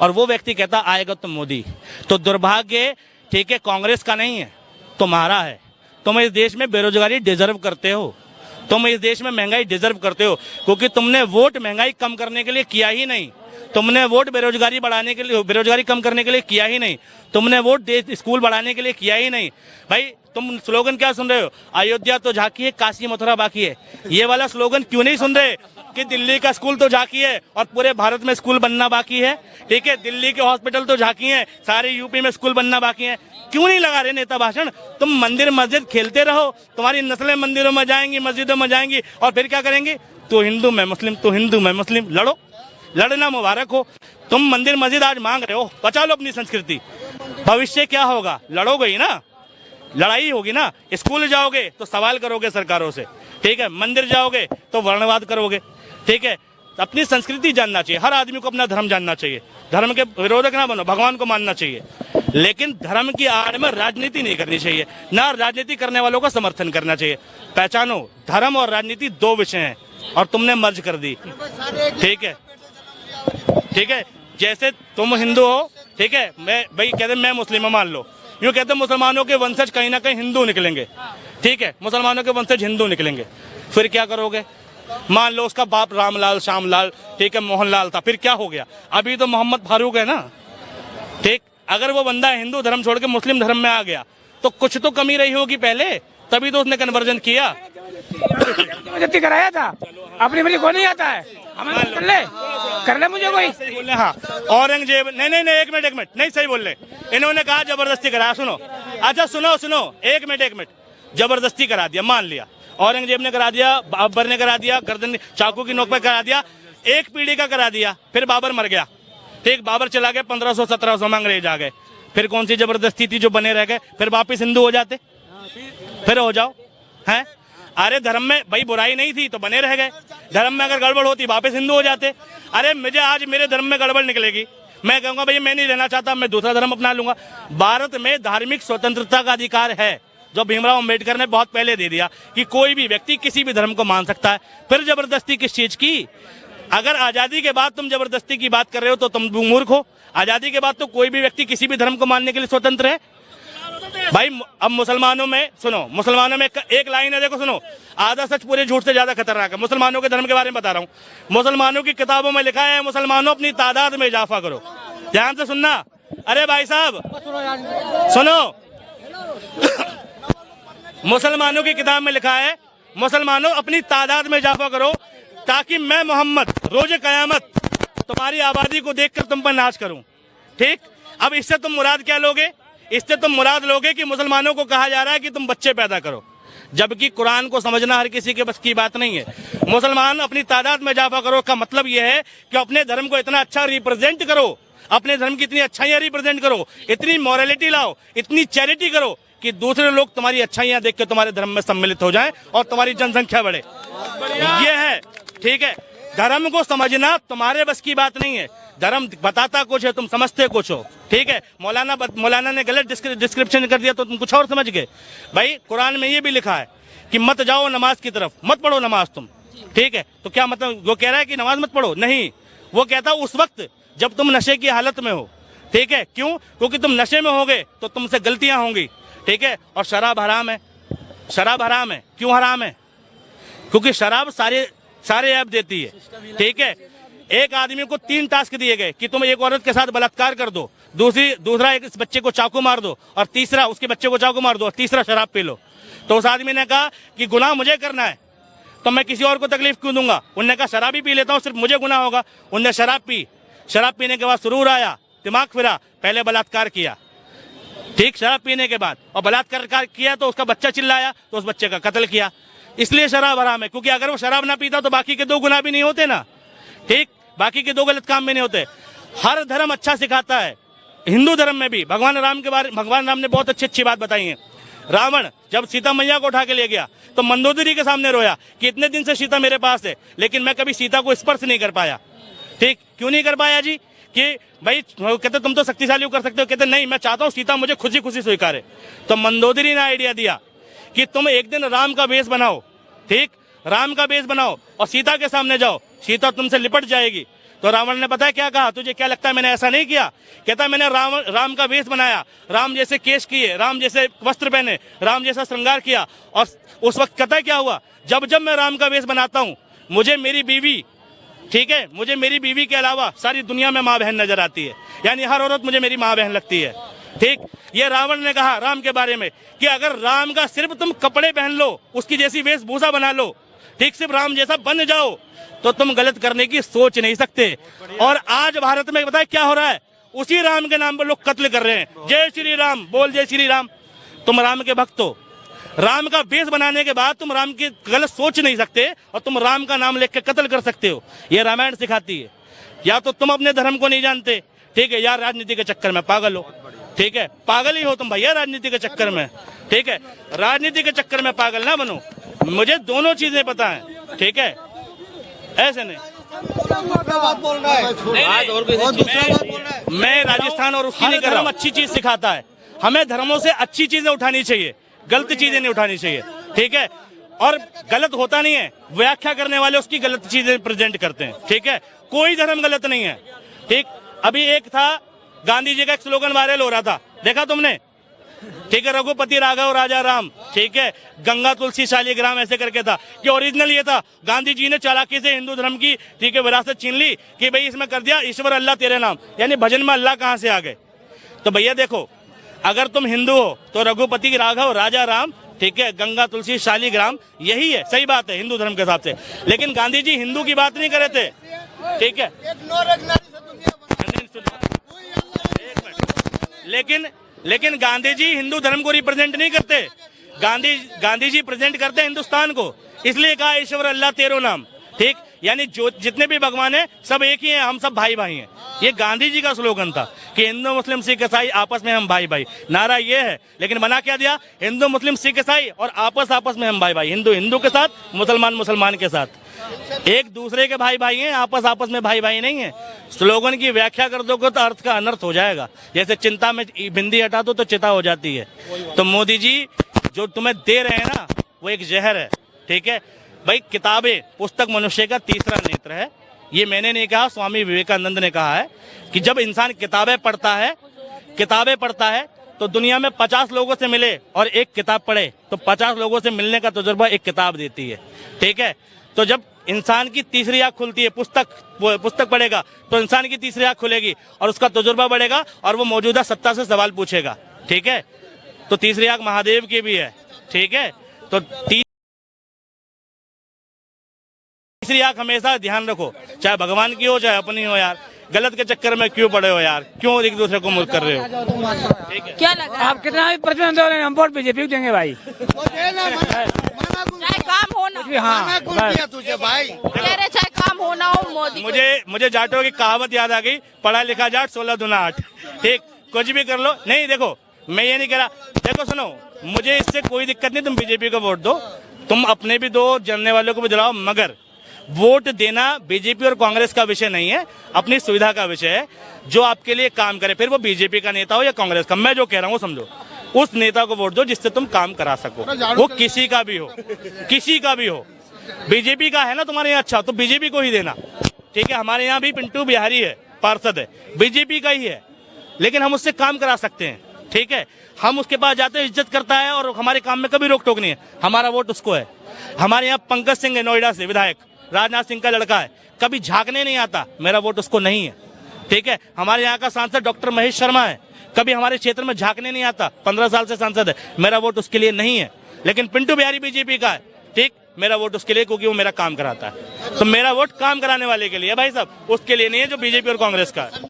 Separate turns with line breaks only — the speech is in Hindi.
और वो व्यक्ति कहता आएगा तो मोदी। तो दुर्भाग्य ठीक है कांग्रेस का नहीं है, तुम्हारा है। तुम इस देश में बेरोजगारी डिजर्व करते हो, तुम इस देश में महंगाई डिजर्व करते हो, क्योंकि तुमने वोट महंगाई कम करने के लिए किया ही नहीं, तुमने वोट बेरोजगारी बढ़ाने के लिए, बेरोजगारी कम करने के लिए किया ही नहीं, तुमने वोट देश स्कूल बढ़ाने के लिए किया ही नहीं। भाई तुम स्लोगन क्या सुन रहे हो, अयोध्या तो झांकी है काशी मथुरा बाकी है। ये वाला स्लोगन क्यों नहीं सुन रहे कि दिल्ली का स्कूल तो झांकी है और पूरे भारत में स्कूल बनना बाकी है। ठीक है, दिल्ली के हॉस्पिटल तो झांकी है, सारे यूपी में स्कूल बनना बाकी है। क्यों नहीं लगा रहे नेता भाषण? तुम मंदिर मस्जिद खेलते रहो, तुम्हारी नस्लें मंदिरों में जाएंगी, मस्जिदों में जाएंगी, और फिर क्या करेंगे? तो हिंदू मैं मुस्लिम, तो हिंदू मैं मुस्लिम। लड़ो, लड़ना मुबारक हो। तुम मंदिर मस्जिद आज मांग रहे हो, बचा लो अपनी संस्कृति। भविष्य क्या होगा? लड़ोगे ही ना, लड़ाई होगी ना। स्कूल जाओगे तो सवाल करोगे सरकारों से, ठीक है, मंदिर जाओगे तो वर्णवाद करोगे। ठीक है, अपनी संस्कृति जानना चाहिए, हर आदमी को अपना धर्म जानना चाहिए, धर्म के विरोधक ना बनो, भगवान को मानना चाहिए, लेकिन धर्म की आड़ में राजनीति नहीं करनी चाहिए, ना राजनीति करने वालों का समर्थन करना चाहिए। पहचानो, धर्म और राजनीति दो विषय हैं और तुमने मर्ज कर दी। ठीक है, ठीक है, जैसे तुम हिंदू हो, ठीक है, मैं भाई कहते मैं मुस्लिम मान लो, यूँ कहते मुसलमानों के वंशज कहीं ना कहीं हिंदू निकलेंगे। ठीक है, मुसलमानों के वंशज हिंदू निकलेंगे, फिर क्या करोगे? मान लो उसका बाप रामलाल, श्यामलाल, ठीक है, मोहनलाल था, फिर क्या हो गया? अभी तो मोहम्मद फारूक है ना। ठीक, अगर वो बंदा हिंदू धर्म छोड़ के मुस्लिम धर्म में आ गया तो कुछ तो कमी रही होगी पहले, तभी तो उसने कन्वर्जन किया।
कराया था अपनी बड़ी को नहीं आता है, कर ले मुझे कोई
बोले। हाँ, औरंगजेब, नहीं, एक मिनट, नहीं सही बोल रहे, इन्होंने कहा जबरदस्ती कराया। सुनो, अच्छा सुनो, एक मिनट, जबरदस्ती करा दिया, मान लिया, औरंगजेब ने करा दिया, बाबर ने करा दिया, गर्दन चाकू की नोक पे करा दिया, एक पीढ़ी का करा दिया, फिर बाबर मर गया। ठीक, बाबर चला गया 1500-1700 में, अंग्रेज आ गए, फिर कौन सी जबरदस्ती थी जो बने रह गए? फिर वापिस हिंदू हो जाते, फिर हो जाओ हैं। अरे धर्म में भाई बुराई नहीं थी तो बने रह गए, धर्म में अगर गड़बड़ होती वापस हिंदू हो जाते। अरे मुझे आज मेरे धर्म में गड़बड़ निकलेगी, मैं कहूंगा भाई मैं नहीं रहना चाहता, मैं दूसरा धर्म अपना लूंगा। भारत में धार्मिक स्वतंत्रता का अधिकार है, जो भीमराव अंबेडकर ने बहुत पहले दे दिया कि कोई भी व्यक्ति किसी भी धर्म को मान सकता है। फिर जबरदस्ती किस चीज की? अगर आजादी के बाद तुम जबरदस्ती की बात कर रहे हो तो तुम मूर्ख हो। आजादी के बाद तो कोई भी व्यक्ति किसी भी धर्म को मानने के लिए स्वतंत्र है। भाई अब मुसलमानों में सुनो, मुसलमानों में एक लाइन है, देखो सुनो, आधा सच पूरे झूठ से ज्यादा खतरनाक है। मुसलमानों के धर्म के बारे में बता रहा हूँ, मुसलमानों की किताबों में लिखा है मुसलमानों अपनी तादाद में इजाफा करो। ध्यान से सुनना, अरे भाई साहब सुनो, मुसलमानों की किताब में लिखा है मुसलमानों अपनी तादाद में इजाफा करो, ताकि मैं मोहम्मद रोज कयामत तुम्हारी आबादी को देखकर तुम पर नाच करूं। ठीक, अब इससे तुम मुराद क्या लोगे? इससे तुम मुराद लोगे कि मुसलमानों को कहा जा रहा है कि तुम बच्चे पैदा करो, जबकि कुरान को समझना हर किसी के बस की बात नहीं है। मुसलमान अपनी तादाद में इजाफा करो का मतलब यह है कि अपने धर्म को इतना अच्छा रिप्रेजेंट करो, अपने धर्म की इतनी अच्छाइयां रिप्रेजेंट करो, इतनी मॉरलिटी लाओ, इतनी चैरिटी करो कि दूसरे लोग तुम्हारी अच्छाइयां देख के तुम्हारे धर्म में सम्मिलित हो जाएं और तुम्हारी जनसंख्या बढ़े। ये है, ठीक है, धर्म को समझना तुम्हारे बस की बात नहीं है। धर्म बताता कुछ है, तुम समझते कुछ हो। ठीक है, मौलाना ने गलत डिस्क्रिप्शन कर दिया तो तुम कुछ और समझ गए। भाई कुरान में ये भी लिखा है कि मत जाओ नमाज की तरफ, मत पढ़ो नमाज तुम। ठीक है, तो क्या मतलब वो कह रहा है कि नमाज मत पढ़ो? नहीं, वो कहता उस वक्त जब तुम नशे की हालत में हो। ठीक है, क्यों? क्योंकि तुम नशे में होगे तो तुमसे गलतियां होंगी। ठीक है, और शराब हराम है, शराब हराम है। क्यों हराम है? क्योंकि शराब सारे ऐप देती है। ठीक है, एक आदमी को 3 टास्क दिए गए कि तुम एक औरत के साथ बलात्कार कर दो, दूसरा एक इस बच्चे को चाकू मार दो, और तीसरा उसके बच्चे को चाकू मार दो, और तीसरा शराब पी लो। तो उस आदमी ने कहा कि गुनाह मुझे करना है तो मैं किसी और को तकलीफ क्यों दूंगा? उन्होंने कहा शराब ही पी लेता हूँ, सिर्फ मुझे गुनाह होगा। उनने शराब पी, शराब पीने के बाद सुरूर आया, दिमाग फिरा, पहले बलात्कार किया। ठीक, शराब पीने के बाद, और बलात्कार किया तो उसका बच्चा चिल्लाया तो उस बच्चे का कत्ल किया। इसलिए शराब हराम है, क्योंकि अगर वो शराब ना पीता तो बाकी के 2 गुनाह भी नहीं होते ना। ठीक, बाकी के 2 गलत काम भी नहीं होते। हर धर्म अच्छा सिखाता है, हिंदू धर्म में भी भगवान राम ने बहुत अच्छी बात बताई है। रावण जब सीता मैया को उठा के ले गया तो मंदोदरी के सामने रोया कि इतने दिन से सीता मेरे पास है, लेकिन मैं कभी सीता को स्पर्श नहीं कर पाया। ठीक, क्यों नहीं कर पाया जी? कि भाई कहते तुम तो शक्तिशाली कर सकते हो, कहते नहीं, मैं चाहता हूँ सीता मुझे खुशी खुशी स्वीकारे। तो मंदोदरी ने आइडिया दिया कि तुम एक दिन राम का वेश बनाओ। ठीक, राम का वेश बनाओ और सीता के सामने जाओ, सीता तुमसे लिपट जाएगी। तो रावण ने पता है क्या कहा, तुझे क्या लगता है मैंने ऐसा नहीं किया? कहता मैंने राम का वेश बनाया, राम जैसे केश किए, राम जैसे वस्त्र पहने, राम जैसा श्रृंगार किया। और उस वक्त कहता है क्या हुआ, जब जब मैं राम का वेश बनाता हूँ मुझे मेरी बीवी, ठीक है, मुझे मेरी बीवी के अलावा सारी दुनिया में माँ बहन नजर आती है, यानी हर औरत मुझे मेरी माँ बहन लगती है। ठीक, ये रावण ने कहा राम के बारे में कि अगर राम का सिर्फ तुम कपड़े पहन लो, उसकी जैसी वेशभूषा बना लो, ठीक, सिर्फ राम जैसा बन जाओ, तो तुम गलत करने की सोच नहीं सकते। और आज भारत में बताए क्या हो रहा है, उसी राम के नाम पर लोग कत्ल कर रहे हैं। जय श्री राम बोल, जय श्री राम। तुम राम के भक्त हो, राम का वेश बनाने के बाद तुम राम की गलत सोच नहीं सकते और तुम राम का नाम लेकर के कत्ल कर सकते हो। ये रामायण सिखाती है। या तो तुम अपने धर्म को नहीं जानते, ठीक है, या राजनीति के चक्कर में पागल हो, ठीक है, पागल ही हो तुम भैया राजनीति के चक्कर में, ठीक है, राजनीति के चक्कर में पागल ना बनो। मुझे दोनों चीजें पता है, ठीक है, ऐसे नहीं। मैं राजस्थान और उसकी नहीं कर रहा हूँ, अच्छी चीज सिखाता है। हमें धर्मों से अच्छी चीजें उठानी चाहिए, गलत चीजें नहीं उठानी चाहिए, ठीक है। और गलत होता नहीं है, व्याख्या करने वाले उसकी गलत चीजें प्रेजेंट करते हैं, ठीक है। कोई धर्म गलत नहीं है, ठीक। अभी एक था गांधी जी का एक स्लोगन वायरल हो रहा था, देखा तुमने, ठीक है, रघुपति राघव राजा राम, ठीक है, गंगा तुलसी शालिग्राम, ऐसे करके था कि ओरिजिनल ये था, गांधी जी ने चालाकी से हिंदू धर्म की, ठीक है, विरासत छीन ली कि भाई इसमें कर दिया ईश्वर अल्लाह तेरे नाम, यानी भजन में अल्लाह कहां से आ गए। तो भैया देखो, अगर तुम हिंदू हो तो रघुपति राघव राजा राम, ठीक है, गंगा तुलसी शालिग्राम, यही है, सही बात है हिंदू धर्म के हिसाब से। लेकिन गांधी जी हिंदू की बात नहीं कर रहे थे, ठीक है, लेकिन गांधी जी हिंदू धर्म को रिप्रेजेंट नहीं करते। गांधी जी प्रेजेंट करते हैं हिंदुस्तान को, इसलिए कहा ईश्वर अल्लाह तेरो नाम, ठीक, यानी जो जितने भी भगवान है सब एक ही हैं, हम सब भाई भाई हैं। ये गांधी जी का स्लोगन था कि हिंदू मुस्लिम सिख ईसाई आपस में हम भाई भाई, नारा ये है। लेकिन बना क्या दिया, हिंदू मुस्लिम सिख ईसाई और आपस में हम भाई भाई, हिंदू हिंदू के साथ, मुसलमान मुसलमान के साथ, एक दूसरे के भाई भाई हैं, आपस में भाई भाई नहीं है। स्लोगन की व्याख्या कर दोगे तो अर्थ का अनर्थ हो जाएगा। जैसे चिंता में बिंदी हटा दो तो चिता हो जाती है। तो मोदी जी जो तुम्हें दे रहे हैं ना, वो एक जहर है, ठीक है भाई। किताबें, पुस्तक मनुष्य का तीसरा नेत्र है, ये मैंने नहीं कहा, स्वामी विवेकानंद ने कहा है कि जब इंसान किताबें पढ़ता है तो दुनिया में 50 लोगों से मिले और एक किताब पढ़े तो 50 लोगों से मिलने का तजुर्बा एक किताब देती है, ठीक है। तो जब इंसान की तीसरी आंख खुलती है, पुस्तक पढ़ेगा तो इंसान की तीसरी आंख खुलेगी और उसका तजुर्बा बढ़ेगा और वो मौजूदा सत्ता से सवाल पूछेगा, ठीक है। तो तीसरी आंख महादेव की भी है, ठीक है। तो तीसरी आंख हमेशा ध्यान रखो, चाहे भगवान की हो चाहे अपनी हो। यार गलत के चक्कर में क्यों पड़े हो यार, क्यों एक दूसरे को मुल्क कर रहे हो, ठीक है।
क्या लगा आप कितना भी प्रतिबंध हो रहे हैं, हम वोट बीजेपी को देंगे भाई,
चाहे काम हो ना,
हाँ
तुझे भाई,
चाहे काम हो ना हो मोदी।
मुझे जाटों की कहावत याद आ गई, पढ़ा लिखा जाट 16 दूना 8, ठीक, कुछ भी कर लो। नहीं देखो, मैं ये नहीं कह रहा, देखो सुनो, मुझे इससे कोई दिक्कत नहीं, तुम बीजेपी को वोट दो, तुम अपने भी दो, जानने वालों को भी दिलाओ, मगर वोट देना बीजेपी और कांग्रेस का विषय नहीं है, अपनी सुविधा का विषय है। जो आपके लिए काम करे, फिर वो बीजेपी का नेता हो या कांग्रेस का, मैं जो कह रहा हूँ समझो, उस नेता को वोट दो जिससे तुम काम करा सको, वो किसी का भी हो। बीजेपी का है ना तुम्हारे यहाँ, अच्छा तो बीजेपी को ही देना, ठीक है। हमारे यहाँ भी पिंटू बिहारी है, पार्षद है, बीजेपी का ही है, लेकिन हम उससे काम करा सकते हैं, ठीक है। हम उसके पास जाते हैं, इज्जत करता है और हमारे काम में कभी रोक टोक नहीं है, हमारा वोट उसको है। हमारे यहाँ पंकज सिंह है, नोएडा से विधायक, राजनाथ सिंह का लड़का है, कभी झांकने नहीं आता, मेरा वोट उसको नहीं है, ठीक है। हमारे यहाँ का सांसद डॉक्टर महेश शर्मा है, कभी हमारे क्षेत्र में झांकने नहीं आता, 15 साल से सांसद है, मेरा वोट उसके लिए नहीं है। लेकिन पिंटू बिहारी बीजेपी का है, ठीक, मेरा वोट उसके लिए क्योंकि वो मेरा काम कराता है। तो मेरा वोट काम कराने वाले के लिए भाई साहब, उसके लिए नहीं है जो बीजेपी और कांग्रेस का है।